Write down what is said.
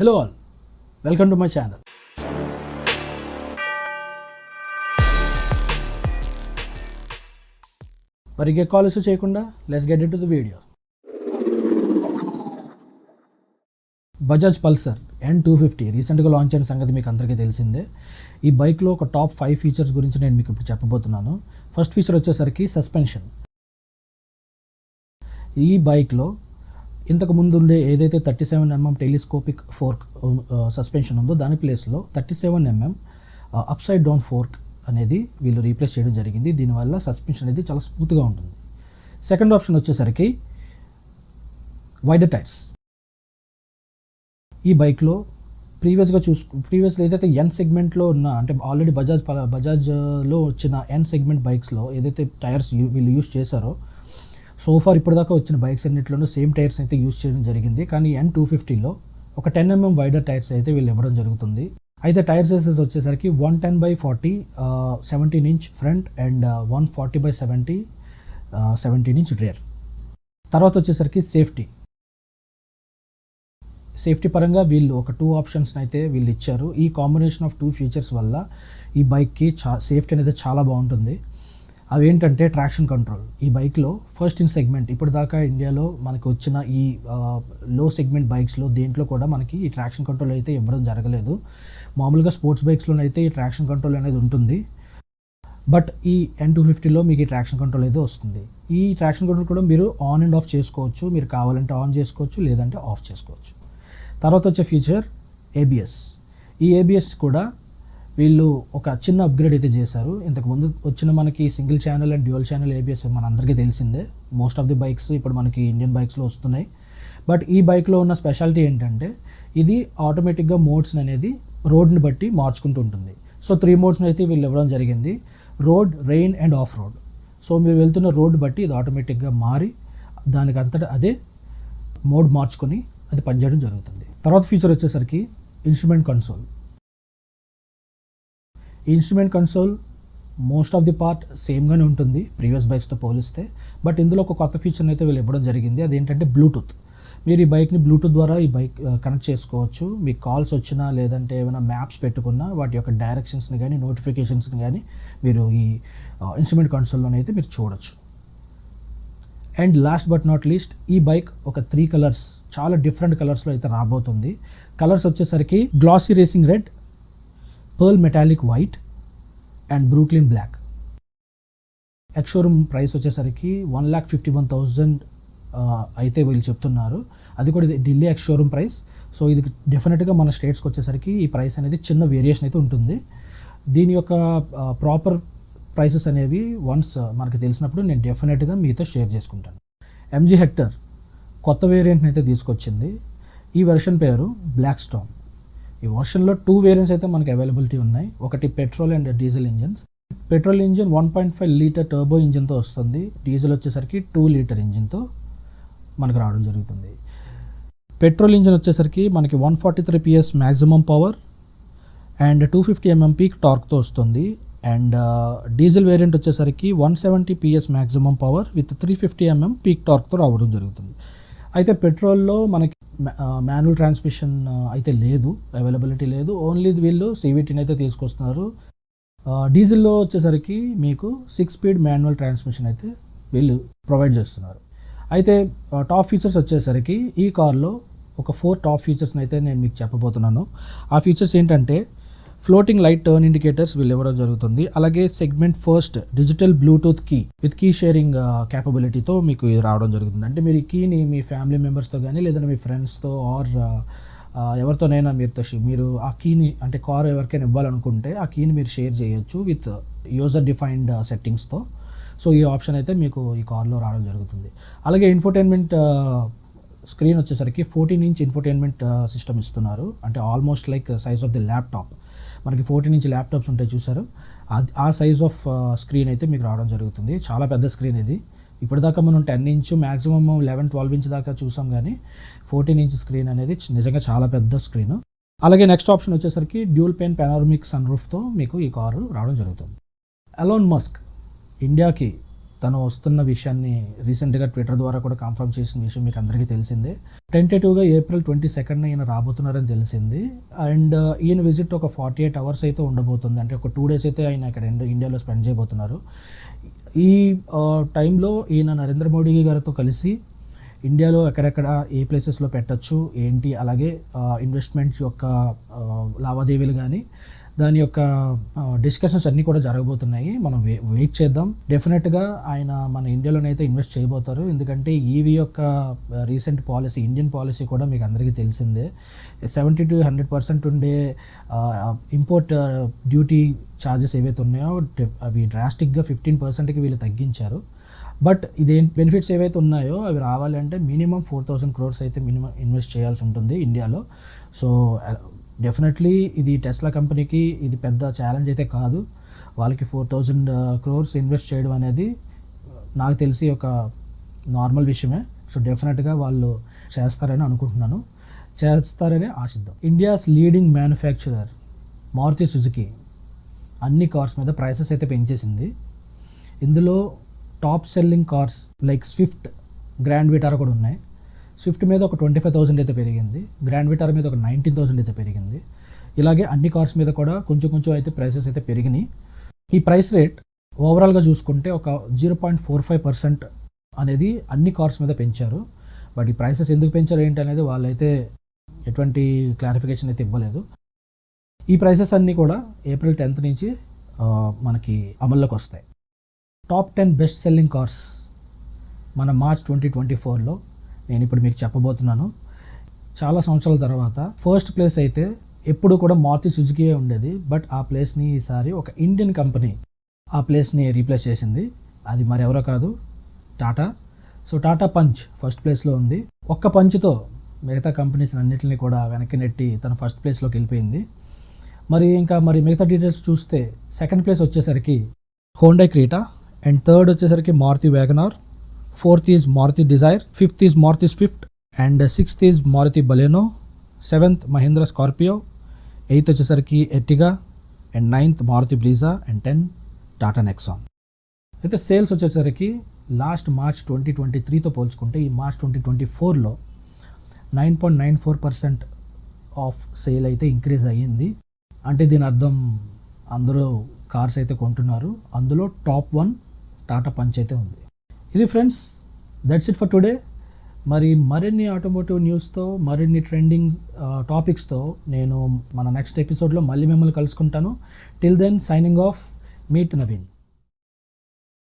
Hello all, welcome to my channel. మరి ఇంకే calls చేయకుండా let's get into the video. Bajaj Pulsar N250 రీసెంట్గా launch అయిన సంగతి మీకు అందరికీ తెలిసిందే. ఈ బైక్లో ఒక టాప్ 5 ఫీచర్స్ గురించి నేను మీకు ఇప్పుడు చెప్పబోతున్నాను. ఫస్ట్ ఫీచర్ వచ్చేసరికి సస్పెన్షన్. ఈ బైక్లో ఇంతకు ముందు ఉండే ఏదైతే 37mm టెలిస్కోపిక్ ఫోర్క్ సస్పెన్షన్ ఉందో దాని ప్లేస్లో 37mm అప్సైడ్ డౌన్ ఫోర్క్ అనేది వీళ్ళు రీప్లేస్ చేయడం జరిగింది. దీనివల్ల సస్పెన్షన్ అనేది చాలా స్మూత్గా ఉంటుంది. సెకండ్ ఆప్షన్ వచ్చేసరికి వైడర్ టైర్స్. ఈ బైక్లో ప్రీవియస్లో ఏదైతే ఎన్ సెగ్మెంట్లో ఉన్న అంటే ఆల్రెడీ బజాజ్లో వచ్చిన ఎన్ సెగ్మెంట్ బైక్స్లో ఏదైతే టైర్స్ వీళ్ళు యూస్ చేశారో సోఫార్ ఇప్పటిదాకా వచ్చిన బైక్స్ అన్నింటిలోనూ సేమ్ టైర్స్ అయితే యూజ్ చేయడం జరిగింది. కానీ N250లో ఒక 10mm వైడర్ టైర్స్ అయితే వీళ్ళు ఇవ్వడం జరుగుతుంది. అయితే టైర్ సైజెస్ వచ్చేసరికి 110/40 17 inch front and 140/70 17 inch rare. తర్వాత వచ్చేసరికి సేఫ్టీ పరంగా వీళ్ళు ఒక 2 ఆప్షన్స్ అయితే వీళ్ళు ఇచ్చారు. ఈ కాంబినేషన్ ఆఫ్ 2 ఫీచర్స్ వల్ల ఈ బైక్కి సేఫ్టీ అనేది చాలా బాగుంటుంది. అవి ఏంటంటే ట్రాక్షన్ కంట్రోల్. ఈ బైక్లో ఫస్ట్ ఇన్ సెగ్మెంట్ ఇప్పటిదాకా ఇండియాలో మనకు వచ్చిన ఈ లో సెగ్మెంట్ బైక్స్లో దేంట్లో కూడా మనకి ఈ ట్రాక్షన్ కంట్రోల్ అయితే ఇవ్వడం జరగలేదు. మామూలుగా స్పోర్ట్స్ బైక్స్లోనైతే ఈ ట్రాక్షన్ కంట్రోల్ అనేది ఉంటుంది. బట్ ఈ N250లో మీకు ఈ ట్రాక్షన్ కంట్రోల్ అయితే వస్తుంది. ఈ ట్రాక్షన్ కంట్రోల్ కూడా మీరు ఆన్ అండ్ ఆఫ్ చేసుకోవచ్చు. మీరు కావాలంటే ఆన్ చేసుకోవచ్చు, లేదంటే ఆఫ్ చేసుకోవచ్చు. తర్వాత వచ్చే ఫీచర్ ABS. ఈ ABS కూడా వీళ్ళు ఒక చిన్న అప్గ్రేడ్ అయితే చేశారు. ఇంతకుముందు వచ్చిన మనకి single channel and dual channel ABS మనందరికీ తెలిసిందే. మోస్ట్ ఆఫ్ ది బైక్స్ ఇప్పుడు మనకి ఇండియన్ బైక్స్లో వస్తున్నాయి. బట్ ఈ బైక్లో ఉన్న స్పెషాలిటీ ఏంటంటే ఇది ఆటోమేటిక్గా మోడ్స్ అనేది రోడ్ని బట్టి మార్చుకుంటూ ఉంటుంది. సో 3 మోడ్స్ని అయితే వీళ్ళు ఇవ్వడం జరిగింది: road, rain and of road. So మీరు వెళ్తున్న రోడ్ బట్టి ఇది ఆటోమేటిక్గా మారి దానికి అంతటా అదే మోడ్ మార్చుకొని అది పనిచేయడం జరుగుతుంది. తర్వాత ఫీచర్ వచ్చేసరికి ఇన్స్ట్రుమెంట్ కన్సోల్. ఈ instrument console most of the part సేమ్గానే ఉంటుంది ప్రీవియస్ బైక్స్తో పోలిస్తే. బట్ ఇందులో ఒక కొత్త ఫీచర్ని అయితే వీళ్ళు ఇవ్వడం జరిగింది. అదేంటంటే బ్లూటూత్. మీరు ఈ బైక్ని బ్లూటూత్ ద్వారా ఈ బైక్ కనెక్ట్ చేసుకోవచ్చు. మీకు కాల్స్ వచ్చినా లేదంటే ఏమైనా మ్యాప్స్ పెట్టుకున్నా వాటి యొక్క డైరెక్షన్స్ని కానీ నోటిఫికేషన్స్ని కానీ మీరు ఈ ఇన్స్ట్రుమెంట్ కన్సోల్లోనైతే మీరు చూడొచ్చు. And last but not least ఈ బైక్ ఒక 3 కలర్స్, చాలా డిఫరెంట్ కలర్స్లో అయితే రాబోతుంది. కలర్స్ వచ్చేసరికి glossy racing red, pearl metallic white and Brooklyn black. Ex-showroom price వచ్చేసరికి 1,51,000 అయితే వీళ్ళు చెప్తున్నారు. అది కూడా ఇది ఢిల్లీ ఎక్స్-షోరూమ్ ప్రైస్. సో ఇది డెఫినెట్గా మన స్టేట్స్కి వచ్చేసరికి ఈ ప్రైస్ అనేది చిన్న వేరియేషన్ అయితే ఉంటుంది. దీని యొక్క ప్రాపర్ ప్రైసెస్ అనేవి వన్స్ మనకు తెలిసినప్పుడు నేను డెఫినెట్గా మీతో షేర్ చేసుకుంటాను. MG హెక్టర్ కొత్త వేరియంట్ని అయితే తీసుకొచ్చింది. ఈ వెర్షన్ పేరు బ్లాక్ స్టార్మ్. ఈ వర్షన్లో 2 వేరియంట్స్ అయితే మనకి అవైలబిలిటీ ఉన్నాయి. ఒకటి petrol and diesel engines. Petrol engine 1.5 litre turbo ఇంజిన్తో వస్తుంది. డీజిల్ వచ్చేసరికి 2 లీటర్ ఇంజిన్తో మనకు రావడం జరుగుతుంది. పెట్రోల్ ఇంజిన్ వచ్చేసరికి మనకి 143 PS maximum power and 250 mm peak టార్క్తో వస్తుంది. అండ్ డీజిల్ వేరియంట్ వచ్చేసరికి 170 PS maximum power with 350 mm peak టార్క్తో రావడం జరుగుతుంది. అయితే పెట్రోల్లో మనకి మాన్యువల్ ట్రాన్స్మిషన్ అయితే లేదు, అవైలబిలిటీ లేదు. ఓన్లీ వీళ్ళు CVTని అయితే తీసుకొస్తున్నారు. డీజిల్లో వచ్చేసరికి మీకు 6 స్పీడ్ మాన్యువల్ ట్రాన్స్మిషన్ అయితే వీళ్ళు ప్రొవైడ్ చేస్తున్నారు. అయితే టాప్ ఫీచర్స్ వచ్చేసరికి ఈ కార్లో ఒక 4 టాప్ ఫీచర్స్ని అయితే నేను మీకు చెప్పబోతున్నాను. ఆ ఫీచర్స్ ఏంటంటే ఫ్లోటింగ్ లైట్ టర్న్ ఇండికేటర్స్ వీళ్ళు ఇవ్వడం జరుగుతుంది. అలాగే segment first digital Bluetooth key with key sharing క్యాపబిలిటీతో మీకు ఇది రావడం జరుగుతుంది. అంటే మీరు ఈ కీని మీ ఫ్యామిలీ మెంబర్స్తో కానీ లేదంటే మీ ఫ్రెండ్స్తో ఆర్ ఎవరితోనైనా మీరు ఆ కీని అంటే కార్ ఎవరికైనా ఇవ్వాలనుకుంటే ఆ కీని మీరు షేర్ చేయొచ్చు విత్ యూజర్ డిఫైన్డ్ సెట్టింగ్స్తో. సో ఈ ఆప్షన్ అయితే మీకు ఈ కార్లో రావడం జరుగుతుంది. అలాగే ఇన్ఫోటైన్మెంట్ స్క్రీన్ వచ్చేసరికి 14 ఇంచ్ ఇన్ఫోటైన్మెంట్ సిస్టమ్ ఇస్తున్నారు. అంటే almost like size of the laptop. మనకి 14 ఇంచ్ ల్యాప్టాప్స్ ఉంటాయి చూసారు, ఆ సైజ్ ఆఫ్ స్క్రీన్ అయితే మీకు రావడం జరుగుతుంది. చాలా పెద్ద స్క్రీన్ ఇది. ఇప్పటిదాకా మనం 10 ఇంచ్ మ్యాక్సిమమ్ 11-12 ఇంచ్ దాకా చూసాం, కానీ 14 ఇంచ్ స్క్రీన్ అనేది నిజంగా చాలా పెద్ద స్క్రీన్. అలాగే నెక్స్ట్ ఆప్షన్ వచ్చేసరికి డ్యూల్ పెన్ పానోరమిక్ సన్ రూఫ్తో మీకు ఈ కారు రావడం జరుగుతుంది. ఎలాన్ మస్క్ ఇండియాకి తను వస్తున్న విషయాన్ని రీసెంట్గా ట్విట్టర్ ద్వారా కూడా కన్ఫర్మ్ చేసిన విషయం మీకు అందరికీ తెలిసిందే. టెంటేటివ్గా April 22nd ఈయన రాబోతున్నారని తెలిసింది. అండ్ ఈయన విజిట్ ఒక 48 hours అయితే ఉండబోతుంది. అంటే ఒక 2 days అయితే ఆయన ఇక్కడ ఇండియాలో స్పెండ్ చేయబోతున్నారు. ఈ టైంలో ఈయన నరేంద్ర మోడీ గారితో కలిసి ఇండియాలో ఎక్కడెక్కడ ఏ ప్లేసెస్లో పెట్టచ్చు ఏంటి, అలాగే ఇన్వెస్ట్మెంట్ యొక్క లావాదేవీలు కానీ దాని యొక్క డిస్కషన్స్ అన్నీ కూడా జరగబోతున్నాయి. మనం వెయిట్ చేద్దాం. డెఫినెట్గా ఆయన మన ఇండియాలోనైతే ఇన్వెస్ట్ చేయబోతారు. ఎందుకంటే ఈవీ యొక్క రీసెంట్ పాలసీ, ఇండియన్ పాలసీ కూడా మీకు అందరికీ తెలిసిందే. 70 to 100% ఉండే ఇంపోర్ట్ డ్యూటీ ఛార్జెస్ ఏవైతే ఉన్నాయో అవి డ్రాస్టిక్గా 15%కి వీళ్ళు తగ్గించారు. బట్ బెనిఫిట్స్ ఏవైతే ఉన్నాయో అవి రావాలంటే మినిమం 4,000 crores అయితే మినిమం ఇన్వెస్ట్ చేయాల్సి ఉంటుంది ఇండియాలో. సో డెఫినెట్లీ ఇది టెస్లా కంపెనీకి ఇది పెద్ద ఛాలెంజ్ అయితే కాదు. వాళ్ళకి 4,000 crores ఇన్వెస్ట్ చేయడం అనేది నాకు తెలిసి ఒక నార్మల్ విషయమే. సో డెఫినెట్గా వాళ్ళు చేస్తారని అనుకుంటున్నాను, చేస్తారని ఆశిద్దాం. India's leading manufacturer Maruti Suzuki అన్ని కార్స్ మీద ప్రైసెస్ అయితే పెంచేసింది. ఇందులో top selling cars like Swift, Grand Vitara కూడా ఉన్నాయి. స్విఫ్ట్ మీద ఒక 25,000 అయితే పెరిగింది, గ్రాండ్ విటారా మీద ఒక 19,000 అయితే పెరిగింది. ఇలాగే అన్ని కార్స్ మీద కూడా కొంచెం అయితే ప్రైసెస్ అయితే పెరిగినాయి. ఈ ప్రైస్ రేట్ ఓవరాల్గా చూసుకుంటే ఒక 0.45% అనేది అన్ని కార్స్ మీద పెంచారు. బట్ ఈ ప్రైసెస్ ఎందుకు పెంచారు ఏంటి అనేది వాళ్ళైతే ఎటువంటి క్లారిఫికేషన్ అయితే ఇవ్వలేదు. ఈ ప్రైసెస్ అన్నీ కూడా April 10th నుంచి మనకి అమల్లోకి వస్తాయి. టాప్ 10 బెస్ట్ సెల్లింగ్ కార్స్ మన March 2024లో నేను ఇప్పుడు మీకు చెప్పబోతున్నాను. చాలా సంవత్సరాల తర్వాత ఫస్ట్ ప్లేస్ అయితే ఎప్పుడు కూడా మారుతి సుజుకియే ఉండేది. బట్ ఆ ప్లేస్ని ఈసారి ఒక ఇండియన్ కంపెనీ ఆ ప్లేస్ని రీప్లేస్ చేసింది. అది మరి ఎవరో కాదు, Tata. So Tata punch first ప్లేస్లో ఉంది. ఒక్క పంచ్తో మిగతా కంపెనీస్ అన్నింటినీ కూడా వెనక్కి నెట్టి తన ఫస్ట్ ప్లేస్లోకి వెళ్ళిపోయింది. మరి మిగతా డీటెయిల్స్ చూస్తే సెకండ్ ప్లేస్ వచ్చేసరికి హోండా క్రీటా, అండ్ థర్డ్ వచ్చేసరికి Maruti Wagon R, 4th is Maruti Dzire, 5th is Maruti Swift, and 6th is Maruti Baleno, 7th Mahindra Scorpio, 8th వచ్చేసరికి Ertiga, and 9th Maruti Brezza, and 10 Tata Nexon. అయితే సేల్స్ వచ్చేసరికి లాస్ట్ March 2023తో పోల్చుకుంటే ఈ March 2024లో 9.94% ఆఫ్ సేల్ అయితే ఇంక్రీజ్ అయ్యింది. అంటే దీని అర్థం అందరూ కార్స్ అయితే కొంటున్నారు. అందులో టాప్ 1 టాటా పంచ్ అయితే ఉంది. ఇది friends, that's it for today. మరిన్ని ఆటోమోటివ్ న్యూస్తో, మరిన్ని ట్రెండింగ్ టాపిక్స్తో నేను మన నెక్స్ట్ ఎపిసోడ్లో మళ్ళీ మిమ్మల్ని కలుసుకుంటాను. Till then signing off, meet Naveen.